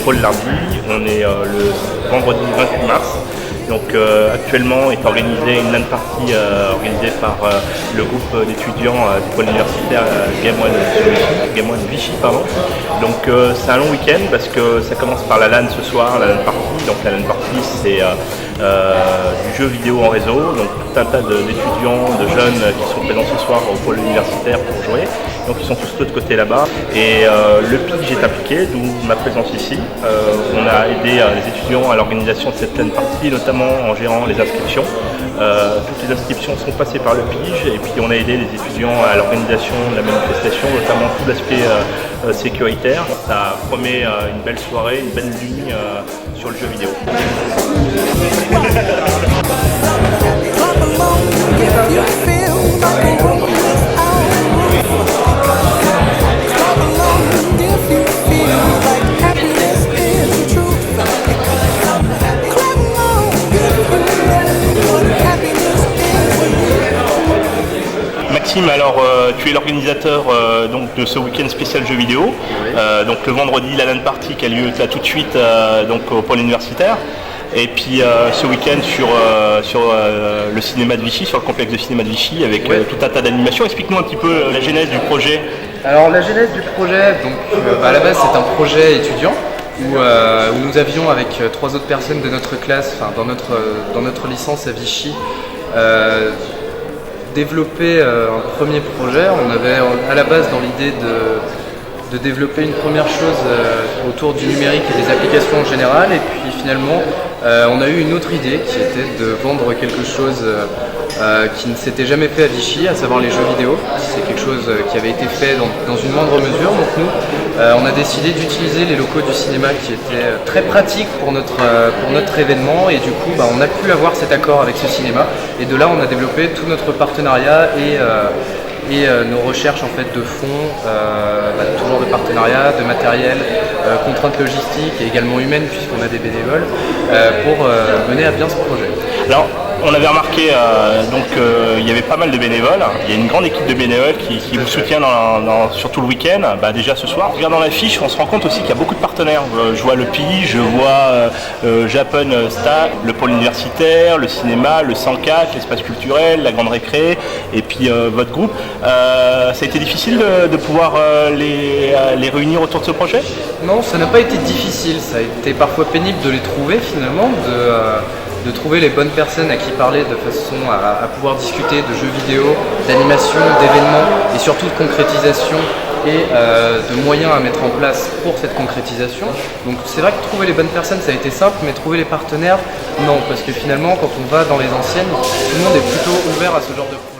pôle lundi, on est le vendredi 28 mars. Donc actuellement est organisée une LAN party organisée par le groupe d'étudiants du pôle universitaire Game One Vichy. Donc c'est un long week-end parce que ça commence par la LAN ce soir, la LAN party. Donc la LAN party c'est du jeu vidéo en réseau, donc tout un tas d'étudiants, de jeunes qui sont présents ce soir au pôle universitaire pour jouer. Donc ils sont tous de l'autre côté là-bas. Et le PIG est impliqué, d'où ma présence ici. On a aidé les étudiants à l'organisation de cette LAN party, notamment en gérant les inscriptions. Toutes les inscriptions sont passées par le PIG et puis on a aidé les étudiants à l'organisation de la manifestation, notamment tout l'aspect sécuritaire. Ça promet une belle soirée, une belle nuit sur le jeu vidéo. Maxime, alors tu es l'organisateur donc de ce week-end spécial jeux vidéo. Donc le vendredi, la LAN party qui a lieu là tout de suite donc au pôle universitaire. Et puis ce week-end sur le cinéma de Vichy, sur le complexe de cinéma de Vichy, avec tout un tas d'animations. Explique-nous un petit peu la genèse du projet. Alors la genèse du projet, donc à la base c'est un projet étudiant où nous avions avec 3 autres personnes de notre classe, enfin dans notre licence à Vichy, développé un premier projet. On avait à la base dans l'idée de développer une première chose autour du numérique et des applications en général, et puis finalement on a eu une autre idée qui était de vendre quelque chose qui ne s'était jamais fait à Vichy, à savoir les jeux vidéo. C'est quelque chose qui avait été fait dans une moindre mesure, donc nous on a décidé d'utiliser les locaux du cinéma qui étaient très pratiques pour notre événement, et du coup on a pu avoir cet accord avec ce cinéma, et de là on a développé tout notre partenariat et nos recherches en fait de fonds, toujours de partenariat, de matériel, contraintes logistiques et également humaines puisqu'on a des bénévoles pour mener à bien ce projet. Alors, on avait remarqué il y avait pas mal de bénévoles. Il y a une grande équipe de bénévoles qui vous soutient sur tout le week-end. Déjà ce soir, en regardant l'affiche, on se rend compte aussi qu'il y a beaucoup de partenaires. Je vois le PI, je vois Japan Star, le pôle universitaire, le cinéma, le 104, l'espace culturel, la grande récré, et puis votre groupe. Ça a été difficile de pouvoir les réunir autour de ce projet ? Non, ça n'a pas été difficile. Ça a été parfois pénible de les trouver finalement, de trouver les bonnes personnes à qui parler de façon à pouvoir discuter de jeux vidéo, d'animation, d'événements et surtout de concrétisation et de moyens à mettre en place pour cette concrétisation. Donc c'est vrai que trouver les bonnes personnes ça a été simple, mais trouver les partenaires non, parce que finalement quand on va dans les anciennes, tout le monde est plutôt ouvert à ce genre de projet.